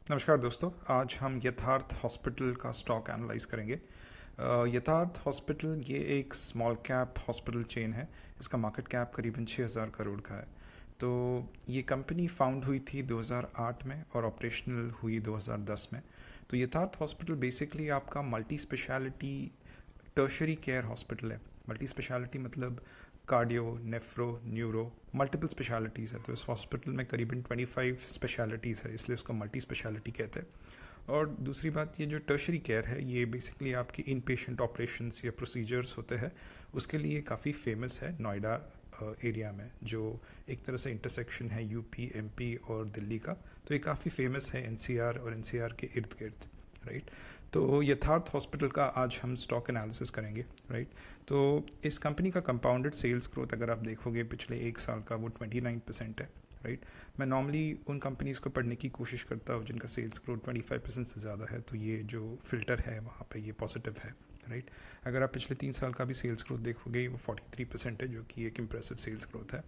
नमस्कार दोस्तों, आज हम यथार्थ हॉस्पिटल का स्टॉक एनालाइज करेंगे। यथार्थ हॉस्पिटल ये एक स्मॉल कैप हॉस्पिटल चेन है। इसका मार्केट कैप करीबन 6000 करोड़ का है। तो ये कंपनी फाउंड हुई थी 2008 में और ऑपरेशनल हुई 2010 में। तो यथार्थ हॉस्पिटल बेसिकली आपका multi speciality tertiary care hospital है। मल्टी स्पेशलिटी मतलब cardio, nephro, neuro, multiple specialities है। तो इस हॉस्पिटल में करीबन 25 स्पेशलिटीज़ है, इसलिए उसको मल्टी स्पेशलिटी कहते हैं। और दूसरी बात, ये जो टर्शरी केयर है ये बेसिकली आपकी इन पेशेंट ऑपरेशंस या प्रोसीजर्स होते हैं उसके लिए काफ़ी फेमस है नोएडा एरिया में, जो एक तरह से इंटरसेक्शन है यूपी, एमपी और दिल्ली का। तो ये काफ़ी फेमस है एनसीआर और एनसीआर के इर्द गिर्द, राइट। तो यथार्थ हॉस्पिटल का आज हम स्टॉक एनालिसिस करेंगे, राइट। तो इस कंपनी का कंपाउंडेड सेल्स ग्रोथ अगर आप देखोगे पिछले एक साल का, वो 29% है, राइट। मैं नॉर्मली उन कंपनीज़ को पढ़ने की कोशिश करता हूँ जिनका सेल्स ग्रोथ 25% से ज़्यादा है, तो ये जो फिल्टर है वहाँ पे ये पॉजिटिव है, राइट। अगर आप पिछले 3 साल का भी सेल्स ग्रोथ देखोगे वो 43% है, जो कि एक इम्प्रेसिव सेल्स ग्रोथ है।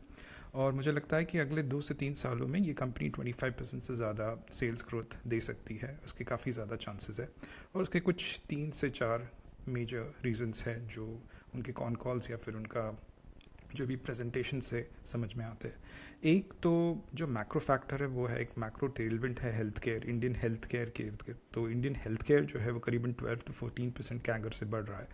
और मुझे लगता है कि अगले 2 से 3 सालों में ये कंपनी 25% से ज़्यादा सेल्स ग्रोथ दे सकती है, उसके काफ़ी ज़्यादा चांसेस है। और उसके कुछ 3 से 4 मेजर रीजंस हैं जो उनके कॉन कॉल्स या फिर उनका जो भी प्रेजेंटेशन से समझ में आते हैं। एक तो जो मैक्रो फैक्टर है वो है, एक मैक्रो टेलविंड है health care, Indian health care के इर्द गिर्द। तो इंडियन हेल्थ केयर जो है वो करीबन 12 से 14% कैगर से बढ़ रहा है।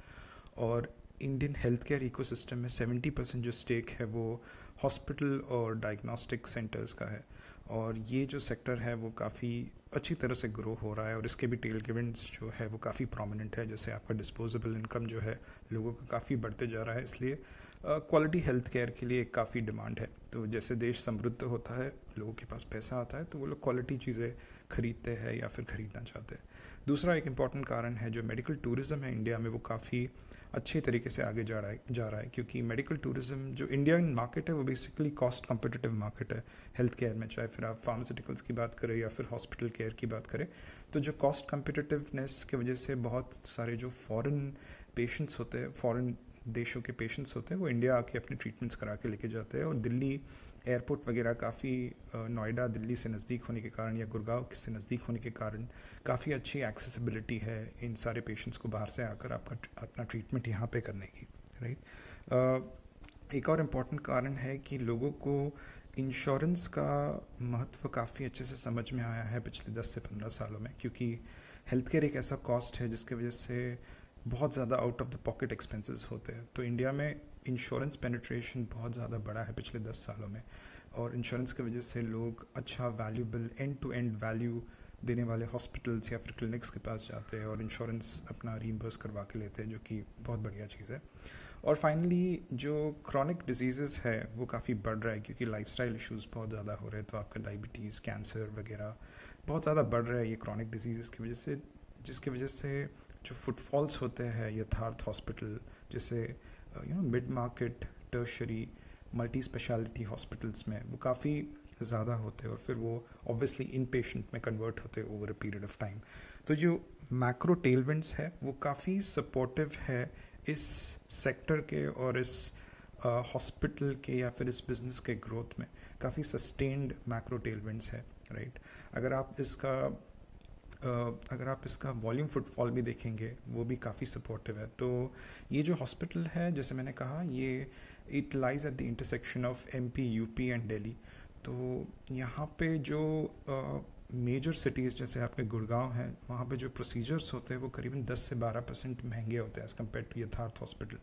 और इंडियन हेल्थ केयर इकोसिस्टम में 70% जो स्टेक है वो हॉस्पिटल और डायग्नोस्टिक सेंटर्स का है। और ये जो सेक्टर है वो काफ़ी अच्छी तरह से ग्रो हो रहा है और इसके भी टेलविंड्स जो है वो काफ़ी प्रोमिनेंट है। जैसे आपका डिस्पोजेबल इनकम जो है लोगों का काफ़ी बढ़ते जा रहा है, इसलिए क्वालिटी हेल्थ केयर के लिए काफ़ी डिमांड है। तो जैसे देश समृद्ध होता है, लोगों के पास पैसा आता है, तो वो लोग क्वालिटी चीज़ें खरीदते हैं या फिर ख़रीदना चाहते हैं। दूसरा एक इम्पॉर्टेंट कारण है जो मेडिकल टूरिज़्म है इंडिया में, वो काफ़ी अच्छे तरीके से आगे जा रहा है क्योंकि मेडिकल टूरिज़्म जो इंडियन मार्केट है वो बेसिकली कॉस्ट कम्पिटिटिव मार्केट है हेल्थ केयर में। चाहे फिर आप फार्मास्यूटिकल्स की बात करें या फिर हॉस्पिटल केयर की बात करें, तो जो कॉस्ट कम्पिटिटिवनेस की वजह से बहुत सारे जो फॉरेन पेशेंट्स होते हैं, फॉरेन देशों के पेशेंट्स होते हैं, वो इंडिया आके अपने ट्रीटमेंट्स करा के लेके जाते हैं। और दिल्ली एयरपोर्ट वगैरह काफ़ी नोएडा दिल्ली से नज़दीक होने के कारण या गुड़गांव से नज़दीक होने के कारण काफ़ी अच्छी एक्सेसिबिलिटी है इन सारे पेशेंट्स को बाहर से आकर आपका अपना ट्रीटमेंट यहाँ पे करने की, राइट। एक और इम्पॉर्टेंट कारण है कि लोगों को इंश्योरेंस का महत्व काफ़ी अच्छे से समझ में आया है पिछले 10 से 15 सालों में, क्योंकि हेल्थ केयर एक ऐसा कॉस्ट है जिसके वजह से बहुत ज़्यादा out of the pocket expenses होते हैं। तो इंडिया में इंश्योरेंस पेनिट्रेशन बहुत ज़्यादा बढ़ा है पिछले 10 सालों में, और इंश्योरेंस की वजह से लोग अच्छा valuable end to end value देने वाले हॉस्पिटल्स या फिर क्लिनिक्स के पास जाते हैं और इंश्योरेंस अपना रीइंबर्स करवा के लेते हैं, जो कि बहुत बढ़िया चीज़ है। और फाइनली जो क्रॉनिक डिजीज़ है वो काफ़ी बढ़ रहा है क्योंकि लाइफस्टाइल इश्यूज़ बहुत ज़्यादा हो रहे हैं। तो आपका डायबिटीज़, कैंसर वगैरह बहुत ज़्यादा बढ़ रहा है ये क्रॉनिक डिजीज़ की वजह से, जिसकी वजह से जो फुटफॉल्स होते हैं यथार्थ हॉस्पिटल जैसे mid market, tertiary, multi speciality hospitals में वो काफ़ी ज़्यादा होते हैं और फिर वो ऑब्वियसली इन पेशेंट में कन्वर्ट होते हैं over a period of time. तो जो मैक्रो टेलविंड्स है वो काफ़ी सपोर्टिव है इस सेक्टर के और इस हॉस्पिटल के या फिर इस बिज़नेस के ग्रोथ में। काफ़ी सस्टेन्ड मैक्रो टेलविंड्स है, राइट। अगर आप इसका वॉल्यूम फुटफॉल भी देखेंगे वो भी काफ़ी सपोर्टिव है। तो ये जो हॉस्पिटल है, जैसे मैंने कहा, ये it lies at the intersection of MP, UP and Delhi. तो यहाँ पे जो मेजर सिटीज़ जैसे आपके गुड़गांव हैं, वहाँ पे जो प्रोसीजर्स होते हैं वो करीबन 10 से 12% महंगे होते हैं एज़ कम्पेयर टू यथार्थ हॉस्पिटल।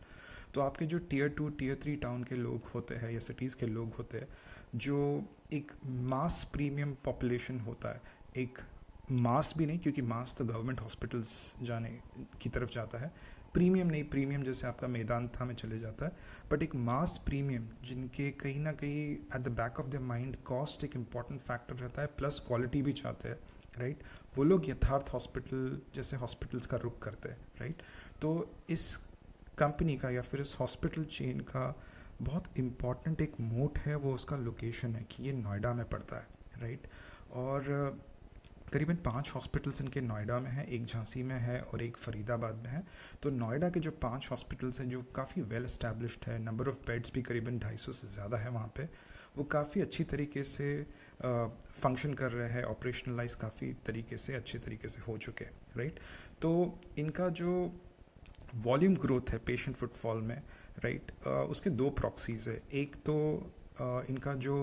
तो आपके जो टियर 2, टियर 3 टाउन के लोग होते हैं या सिटीज़ के लोग होते हैं, जो एक मास प्रीमियम पॉपुलेशन होता है, एक मास भी नहीं क्योंकि मास तो गवर्नमेंट हॉस्पिटल्स जाने की तरफ जाता है, प्रीमियम नहीं, प्रीमियम जैसे आपका मेदांता में चले जाता है, बट एक मास प्रीमियम जिनके कहीं ना कहीं at the back of the mind cost एक इम्पॉर्टेंट फैक्टर रहता है, प्लस क्वालिटी भी चाहते हैं, राइट। वो लोग यथार्थ हॉस्पिटल जैसे हॉस्पिटल्स का रुख करते हैं, राइट। तो इस कंपनी का या फिर इस हॉस्पिटल चेन का बहुत इम्पॉर्टेंट एक मोट है वो उसका लोकेशन है कि ये नोएडा में पड़ता है, राइट। और करीबन 5 हॉस्पिटल्स इनके नोएडा में है, एक झांसी में है और एक फरीदाबाद में है। तो नोएडा के जो 5 हॉस्पिटल्स हैं जो काफ़ी वेल एस्टैब्लिश्ड है, नंबर ऑफ़ बेड्स भी करीबन 250 से ज़्यादा है वहाँ पे, वो काफ़ी अच्छी तरीके से फंक्शन कर रहे हैं, ऑपरेशनलाइज काफ़ी तरीके से अच्छे तरीके से हो चुके हैं, राइट। तो इनका जो वॉल्यूम ग्रोथ है पेशेंट फुटफॉल में, राइट, उसके दो प्रॉक्सीज है। एक तो इनका जो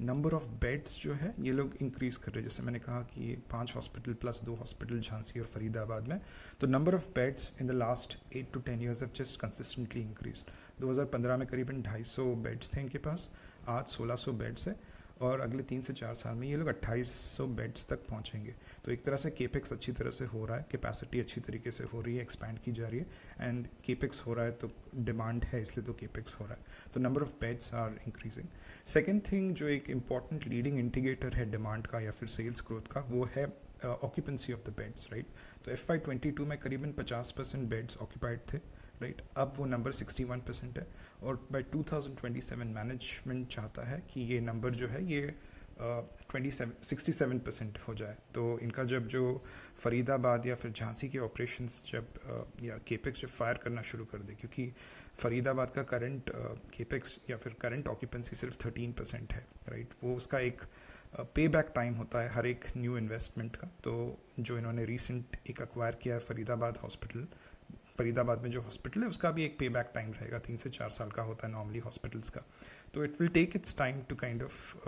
नंबर ऑफ़ बेड्स जो है ये लोग इंक्रीज़ कर रहे हैं, जैसे मैंने कहा कि ये 5 हॉस्पिटल प्लस 2 हॉस्पिटल झांसी और फरीदाबाद में। तो number of beds in the last 8 to 10 years have just consistently increased. 2015 में करीबन 250 बेड्स थे इनके पास, आज 1600 बेड्स है और अगले 3 से 4 साल में ये लोग 2800 बेड्स तक पहुंचेंगे। तो एक तरह से केपेक्स अच्छी तरह से हो रहा है, कैपेसिटी अच्छी तरीके से हो रही है, एक्सपैंड की जा रही है, एंड केपेक्स हो रहा है तो डिमांड है, इसलिए तो केपेक्स हो रहा है। तो number of beds are increasing. Second thing जो एक इम्पॉर्टेंट लीडिंग इंडिकेटर है डिमांड का या फिर सेल्स ग्रोथ का, वो है occupancy of the beds, right. तो FY22 में करीबन 50% बेड्स ऑक्यूपाइड थे, राइट। अब वो नंबर 61% है और बाय 2027 मैनेजमेंट चाहता है कि ये नंबर जो है ये 67% हो जाए। तो इनका जब जो फरीदाबाद या फिर झांसी के ऑपरेशंस जब या केपेक्स जब फायर करना शुरू कर दे, क्योंकि फरीदाबाद का करंट केपेक्स या फिर करंट ऑक्यूपेंसी सिर्फ 13% है, राइट। वो उसका एक पे बैक टाइम होता है हर एक न्यू इन्वेस्टमेंट का। तो जो इन्होंने रिसेंट एक अक्वायर किया है फरीदाबाद हॉस्पिटल, फरीदाबाद में जो हॉस्पिटल है उसका भी एक पे बैक टाइम रहेगा, 3 से 4 साल का होता है नॉर्मली हॉस्पिटल्स का। तो it will take its time to kind of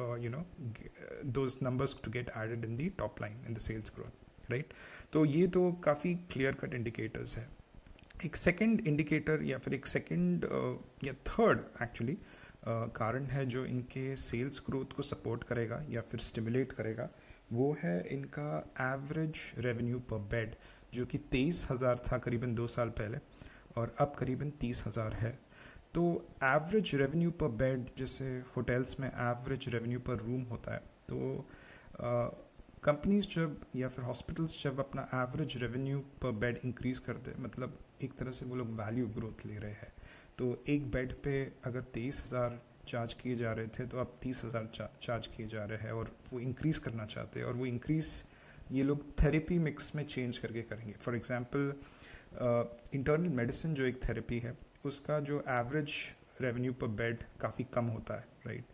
those numbers to get added in the top line in the sales growth, right. तो ये तो काफ़ी क्लियर कट इंडिकेटर्स है। एक सेकंड इंडिकेटर या फिर एक सेकंड या थर्ड एक्चुअली कारण है जो इनके सेल्स ग्रोथ को सपोर्ट करेगा या फिर स्टिमुलेट करेगा, वो है इनका एवरेज रेवेन्यू पर बेड, जो कि 23,000 था करीबन 2 साल पहले और अब करीबन 30,000 है। तो एवरेज रेवेन्यू पर बेड, जैसे होटल्स में एवरेज रेवेन्यू पर रूम होता है, तो कंपनीज जब या फिर हॉस्पिटल्स जब अपना एवरेज रेवेन्यू पर बेड इंक्रीज़ करते हैं, मतलब एक तरह से वो लोग वैल्यू ग्रोथ ले रहे हैं। तो एक बेड पे अगर 23,000 चार्ज किए जा रहे थे तो अब 30,000 चार्ज किए जा रहे हैं और वो इंक्रीज़ करना चाहते हैं, और वो इंक्रीज़ ये लोग थेरेपी मिक्स में चेंज करके करेंगे। फॉर एग्जांपल इंटरनल मेडिसिन जो एक थेरेपी है, उसका जो एवरेज रेवेन्यू पर बेड काफ़ी कम होता है, राइट।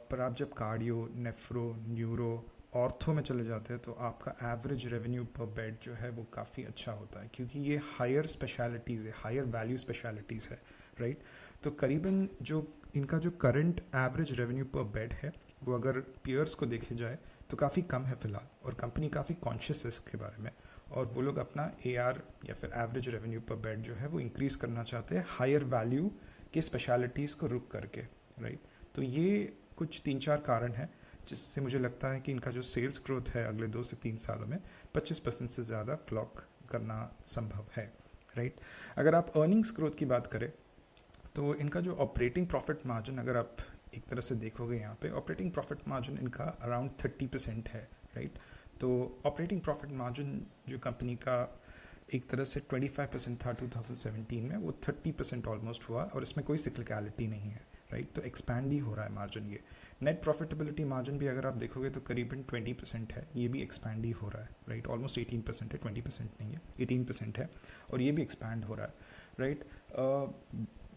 पर आप जब कार्डियो, नेफ्रो, न्यूरो, ऑर्थो में चले जाते हैं तो आपका एवरेज रेवेन्यू पर बेड जो है वो काफ़ी अच्छा होता है, क्योंकि ये हायर स्पेशलिटीज़ है, हायर वैल्यू स्पेशलिटीज़ है, राइट। तो करीबन जो इनका जो करंट एवरेज रेवेन्यू पर बेड है वो अगर पीयर्स को देखे जाए तो काफ़ी कम है फ़िलहाल, और कंपनी काफ़ी कॉन्शियस है इसके बारे में, और वो लोग अपना AR या फिर एवरेज रेवेन्यू पर बेड जो है वो इंक्रीज़ करना चाहते हैं हायर वैल्यू के स्पेशलिटीज़ को रुक करके, राइट। तो ये कुछ 3-4 कारण हैं जिससे मुझे लगता है कि इनका जो सेल्स ग्रोथ है अगले 2 से 3 सालों में 25% से ज़्यादा क्लॉक करना संभव है, राइट। अगर आप अर्निंग्स ग्रोथ की बात करें तो इनका जो ऑपरेटिंग प्रॉफिट मार्जिन, अगर आप एक तरह से देखोगे यहाँ पे ऑपरेटिंग प्रॉफिट मार्जिन इनका अराउंड 30% है, राइट। तो ऑपरेटिंग प्रॉफिट मार्जिन जो कंपनी का एक तरह से 25% था 2017 में, वो 30% ऑलमोस्ट हुआ, और इसमें कोई सिक्लिकलिटी नहीं है, राइट। तो एक्सपैंड ही हो रहा है मार्जिन। ये नेट प्रॉफिटेबिलिटी मार्जिन भी अगर आप देखोगे तो करीबन 20% है, ये भी एक्सपैंड ही हो रहा है, राइट। ऑलमोस्ट 18% है, 20% नहीं है, 18% है, और ये भी एक्सपैंड हो रहा है, राइट।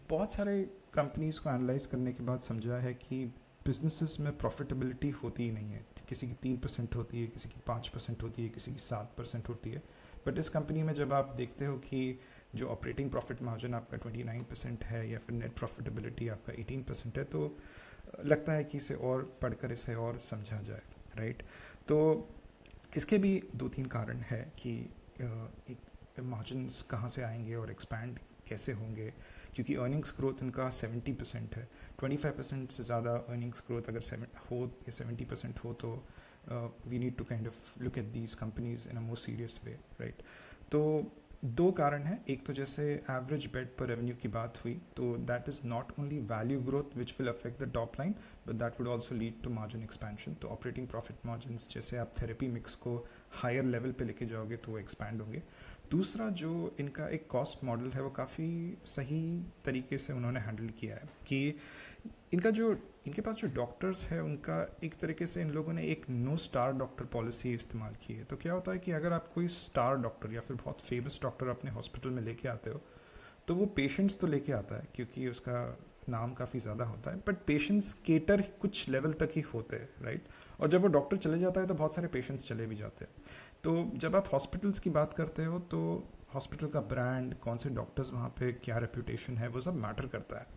बहुत सारे कंपनीज़ को एनालाइज करने के बाद समझा है कि बिजनेसेस में प्रॉफिटेबिलिटी होती ही नहीं है। किसी की 3% होती है, किसी की 5% होती है, किसी की 7% होती है। बट इस कंपनी में जब आप देखते हो कि जो ऑपरेटिंग प्रॉफिट मार्जिन आपका 29% है या फिर नेट प्रॉफिटेबिलिटी आपका 18% है, तो लगता है कि इसे और पढ़कर इसे और समझा जाए, राइट। तो इसके भी 2-3 कारण है कि एक मार्जिन्स कहाँ से आएंगे और एक्सपैंड कैसे होंगे, क्योंकि अर्निंग्स ग्रोथ इनका 70% है। 25% से ज़्यादा अर्निंग्स ग्रोथ अगर 70% हो तो we need to kind of look at these companies in a more serious way, right. तो 2 कारण हैं, एक तो जैसे एवरेज बेड पर रेवेन्यू की बात हुई, तो that is not only value growth which will affect the top line, but that would also lead to margin expansion. तो ऑपरेटिंग प्रॉफिट मार्जिन जैसे आप थेरेपी मिक्स को हायर लेवल पे लेके जाओगे तो वो एक्सपैंड होंगे। दूसरा जो इनका एक कॉस्ट मॉडल है वो काफ़ी सही तरीके से उन्होंने हैंडल किया है कि इनका जो इनके पास जो डॉक्टर्स है उनका एक तरीके से इन लोगों ने एक नो स्टार डॉक्टर पॉलिसी इस्तेमाल की है। तो क्या होता है कि अगर आप कोई स्टार डॉक्टर या फिर बहुत फेमस डॉक्टर अपने हॉस्पिटल में लेके आते हो तो वो पेशेंट्स तो लेके आता है क्योंकि उसका नाम काफ़ी ज़्यादा होता है, बट पेशेंट्स केटर कुछ लेवल तक ही होते हैं, राइट। और जब वो डॉक्टर चले जाता है तो बहुत सारे पेशेंट्स चले भी जाते हैं। तो जब आप हॉस्पिटल्स की बात करते हो तो हॉस्पिटल का ब्रांड, कौन से डॉक्टर्स वहाँ पे, क्या रेप्यूटेशन है, वो सब मैटर करता है।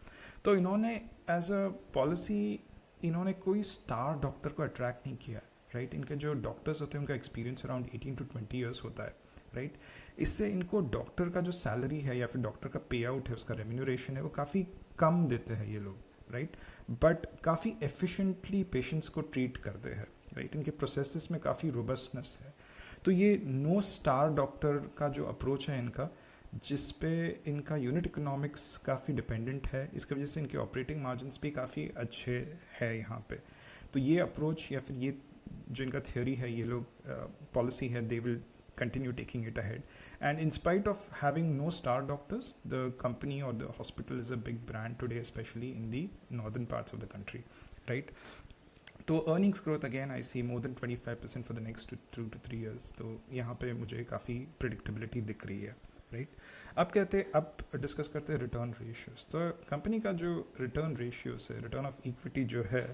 तो इन्होंने एज अ पॉलिसी इन्होंने कोई स्टार डॉक्टर को अट्रैक्ट नहीं किया, राइट। इनके जो डॉक्टर्स होते हैं उनका एक्सपीरियंस अराउंड 18 to 20 ईयर्स होता है, राइट। इससे इनको डॉक्टर का जो सैलरी है या फिर डॉक्टर का पे आउट है, उसका रेम्यूनरेशन है, वो काफ़ी कम देते हैं ये लोग, राइट। बट काफ़ी एफिशिएंटली पेशेंट्स को ट्रीट करते हैं, राइट। इनके प्रोसेसेस में काफ़ी रोबस्टनेस है। तो ये नो स्टार डॉक्टर का जो अप्रोच है इनका, जिस पे इनका यूनिट इकोनॉमिक्स काफ़ी डिपेंडेंट है, इसकी वजह से इनके ऑपरेटिंग मार्जिन्स भी काफ़ी अच्छे हैं यहाँ पे। तो ये अप्रोच या फिर ये जो इनका थियोरी है, ये लोग पॉलिसी है, they will continue taking it ahead. And in spite of having no star doctors, the company or the hospital is a big brand today, especially in the northern parts of the country, right? तो earnings growth again I see more than 25% for the next 2 to 3 years. तो यहाँ पे मुझे काफ़ी predictability दिख रही है, right. अब डिस्कस करते हैं रिटर्न रेशियोज। तो कंपनी का जो रिटर्न रेशियोज है, रिटर्न ऑफ इक्विटी जो है,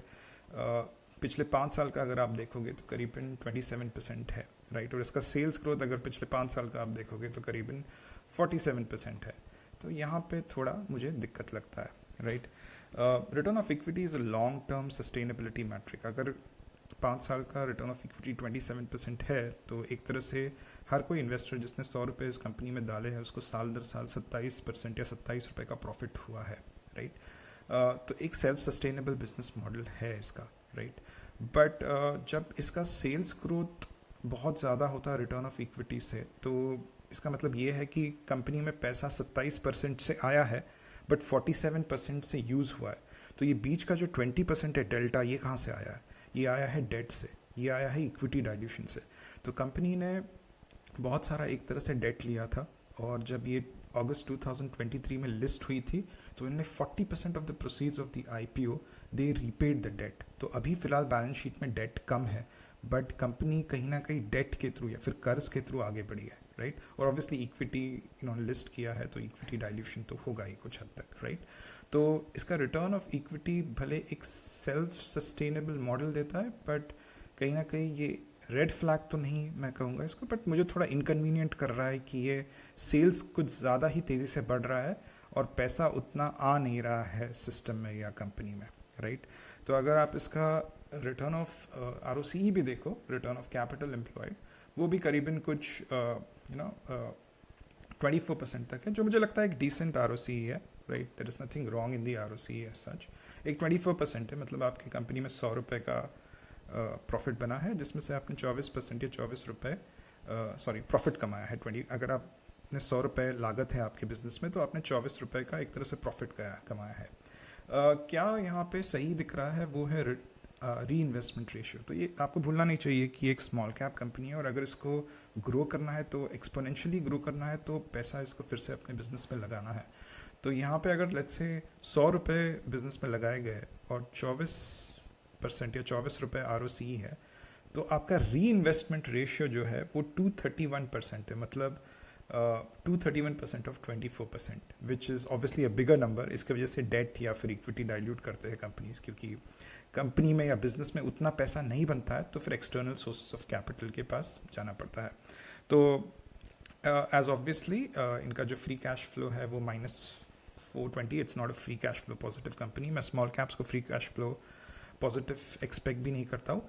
पिछले 5 साल का अगर आप देखोगे तो करीबन 27% है, राइट। और इसका सेल्स ग्रोथ अगर पिछले 5 साल का आप देखोगे तो करीबन 47% है। तो यहाँ पे थोड़ा मुझे दिक्कत लगता है, right. Return of equity is a long term sustainability metric. अगर 5 साल का रिटर्न ऑफ इक्विटी 27% है तो एक तरह से हर कोई इन्वेस्टर जिसने 100 रुपये इस कंपनी में डाले हैं उसको साल दर साल 27% या 27 रुपये का प्रॉफिट हुआ है, राइट। तो एक सेल्फ सस्टेनेबल बिजनेस मॉडल है इसका, राइट। बट जब इसका सेल्स ग्रोथ बहुत ज़्यादा होता है रिटर्न ऑफ इक्विटी से, तो इसका मतलब ये है कि कंपनी में पैसा 27% से आया है बट 47% से यूज़ हुआ है। तो ये बीच का जो 20% है डेल्टा, ये कहाँ से आया है? ये आया है डेट से, ये आया है इक्विटी डाइल्यूशन से। तो कंपनी ने बहुत सारा एक तरह से डेट लिया था, और जब ये अगस्त 2023 में लिस्ट हुई थी तो इन्होंने 40% of the proceeds of the IPO they repaid the debt. तो अभी फ़िलहाल बैलेंस शीट में डेट कम है, बट कंपनी कहीं ना कहीं डेट के थ्रू या फिर कर्ज के थ्रू आगे बढ़ी है, राइट। और ऑब्वियसली इक्विटी इन्होंने लिस्ट किया है तो इक्विटी डाइल्यूशन तो होगा ही कुछ हद तक, राइट। तो इसका रिटर्न ऑफ इक्विटी भले एक सेल्फ सस्टेनेबल मॉडल देता है, बट कहीं ना कहीं ये रेड फ्लैग तो नहीं मैं कहूँगा इसको, बट मुझे थोड़ा इनकन्वीनियंट कर रहा है कि ये सेल्स कुछ ज़्यादा ही तेज़ी से बढ़ रहा है और पैसा उतना आ नहीं रहा है सिस्टम में या कंपनी में, राइट। तो अगर आप इसका रिटर्न ऑफ ROCE भी देखो, रिटर्न ऑफ कैपिटल एम्प्लॉयड, वो भी करीबन कुछ 24% तक है, जो मुझे लगता है एक डिसेंट ROCE है, right. There is nothing wrong in the ROCE as such. एक 24% है, मतलब आपकी कंपनी में 100 रुपये का प्रॉफिट बना है, जिसमें से आपने 24% या 24 रुपये प्रॉफिट कमाया है। अगर आपने 100 रुपये लागत है आपके बिजनेस में तो आपने 24 रुपये का एक तरह से प्रॉफिट कमाया है। क्या यहाँ पे सही दिख रहा है वो है री इन्वेस्टमेंट रेशियो। तो ये आपको भूलना नहीं चाहिए कि एक स्मॉल कैप कंपनी है, और अगर इसको ग्रो करना है तो एक्सपोनेंशियली ग्रो करना है तो पैसा इसको फिर से अपने बिजनेस में लगाना है। तो यहाँ पे अगर लेट्स से 100 रुपये बिजनेस में लगाए गए और 24% या 24 रुपये ROCE है, तो आपका री इन्वेस्टमेंट रेशियो जो है वो 231% है, मतलब 231% of 24%, which is obviously a bigger number. इसकी वजह से डेट या फिर इक्विटी डाइल्यूट करते हैं कंपनीज, क्योंकि कंपनी में या बिजनेस में उतना पैसा नहीं बनता है तो फिर एक्सटर्नल सोर्सेस ऑफ कैपिटल के पास जाना पड़ता है। तो एज ऑब्वियसली इनका जो फ्री कैश फ्लो है वो -420, it's not a free cash flow positive company. मैं स्मॉल कैप्स को free cash flow positive expect भी नहीं करता हूँ,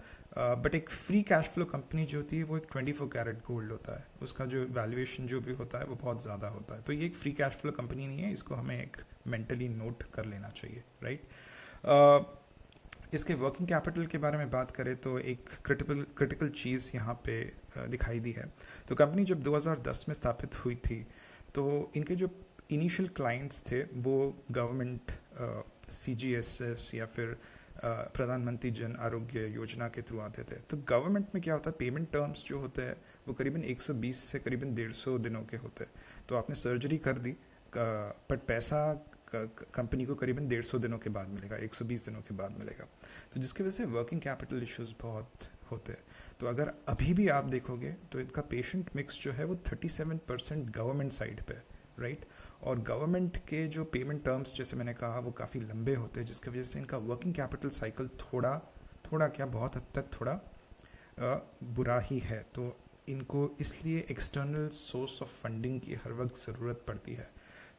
बट एक फ्री कैश फ्लो कंपनी जो होती है वो एक 24 कैरेट गोल्ड होता है, उसका जो वैल्यूएशन जो भी होता है वो बहुत ज़्यादा होता है। तो ये एक फ्री कैश फ्लो कंपनी नहीं है, इसको हमें एक मेंटली नोट कर लेना चाहिए, राइट। इसके वर्किंग कैपिटल के बारे में बात करें तो एक क्रिटिकल चीज़ यहाँ पे दिखाई दी है। तो कंपनी जब 2010 में स्थापित हुई थी तो इनके जो इनिशियल क्लाइंट्स थे वो गवर्नमेंट, CGSS या फिर प्रधानमंत्री जन आरोग्य योजना के थ्रू आते थे। तो गवर्नमेंट में क्या होता है, पेमेंट टर्म्स जो होते हैं वो करीबन 120 से करीबन 150 दिनों के होते हैं। तो आपने सर्जरी कर दी, बट पैसा कंपनी को करीबन 150 दिनों के बाद मिलेगा, 120 दिनों के बाद मिलेगा। तो जिसकी वजह से वर्किंग कैपिटल इश्यूज बहुत होते हैं। तो अगर अभी भी आप देखोगे तो इनका पेशेंट मिक्स जो है वो 37% गवर्नमेंट साइड पे है, राइट। और गवर्नमेंट के जो पेमेंट टर्म्स जैसे मैंने कहा वो काफ़ी लंबे होते हैं, जिसकी वजह से इनका वर्किंग कैपिटल साइकिल थोड़ा क्या बहुत हद तक थोड़ा बुरा ही है। तो इनको इसलिए एक्सटर्नल सोर्स ऑफ फंडिंग की हर वक्त ज़रूरत पड़ती है।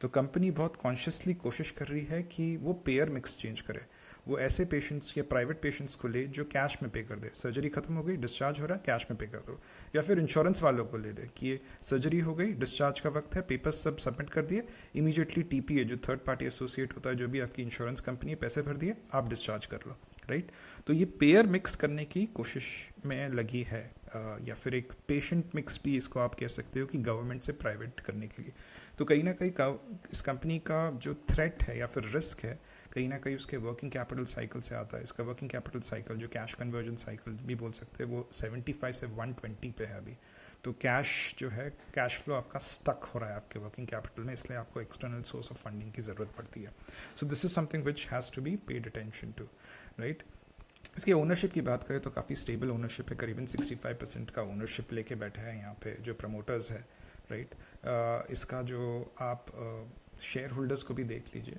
तो कंपनी बहुत कॉन्शियसली कोशिश कर रही है कि वो पेयर मिक्स चेंज करे, वो ऐसे पेशेंट्स या प्राइवेट पेशेंट्स को ले जो कैश में पे कर दे। सर्जरी खत्म हो गई, डिस्चार्ज हो रहा है, कैश में पे कर दो। या फिर इंश्योरेंस वालों को ले दे कि ये सर्जरी हो गई, डिस्चार्ज का वक्त है, पेपर्स सब सबमिट कर दिए, इमीडिएटली टीपीए जो थर्ड पार्टी एसोसिएट होता है, जो भी आपकी इंश्योरेंस कंपनी है, पैसे भर दिए, आप डिस्चार्ज कर लो, राइट। तो ये पेयर मिक्स करने की कोशिश में लगी है, या फिर एक पेशेंट मिक्स भी इसको आप कह सकते हो कि गवर्नमेंट से प्राइवेट करने के लिए। तो कहीं ना कहीं इस कंपनी का जो थ्रेट है या फिर रिस्क है, कहीं ना कहीं उसके वर्किंग कैपिटल साइकिल से आता है। इसका वर्किंग कैपिटल साइकिल जो कैश कन्वर्जन साइकिल भी बोल सकते हैं, वो 75 से 120 पे है अभी। तो कैश जो है, कैश फ्लो आपका स्टक हो रहा है आपके वर्किंग कैपिटल में, इसलिए आपको एक्सटर्नल सोर्स ऑफ फंडिंग की ज़रूरत पड़ती है। So this is something which has to be paid attention to, right. इसकी ओनरशिप की बात करें तो काफ़ी स्टेबल ओनरशिप है, करीबन 65% का ओनरशिप लेके बैठे हैं यहाँ पे जो प्रमोटर्स है, राइट। इसका जो आप शेयर होल्डर्स को भी देख लीजिए,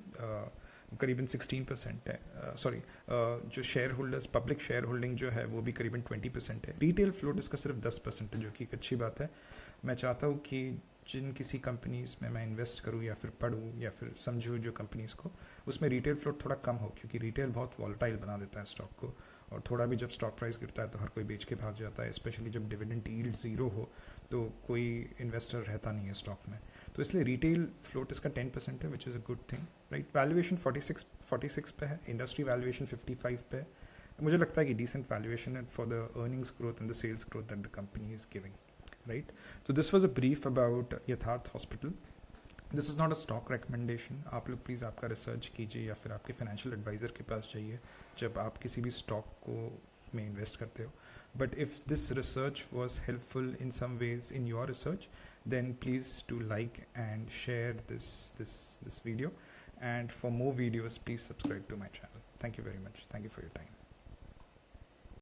करीबन 16% है। सॉरी, जो share holders, public share holding जो है वो भी करीबन 20% है। रिटेल फ्लोट इसका सिर्फ 10% है, जो कि एक अच्छी बात है। मैं चाहता हूँ कि जिन किसी कंपनीज़ में मैं इन्वेस्ट करूँ या फिर पढ़ूँ या फिर समझूँ जो कंपनीज़ को, उसमें रिटेल फ्लोट थोड़ा कम हो, क्योंकि रिटेल बहुत वॉलेटाइल बना देता है स्टॉक को। और थोड़ा भी जब स्टॉक प्राइस गिरता है तो हर कोई बेच के भाग जाता है, स्पेशली जब डिविडेंड यील्ड ज़ीरो हो तो कोई इन्वेस्टर रहता नहीं है स्टॉक में। तो इसलिए रिटेल फ्लोट इसका 10% है, which is a good thing, right. Valuation 46 पे है, इंडस्ट्री वैल्यूएशन 55 पे है। मुझे लगता है कि डिसेंट वैल्यूएशन है for the earnings growth and the sales growth that the company is giving, right. So this was a brief about Yatharth hospital. This is not a stock recommendation. आप लोग please आपका रिसर्च कीजिए या फिर आपके financial adviser के पास जाइए जब आप किसी भी स्टॉक को में इन्वेस्ट करते हो। But if this research was helpful in some ways in your research, then please do like and share this video, and for more videos please subscribe to my channel. Thank you very much. Thank you for your time.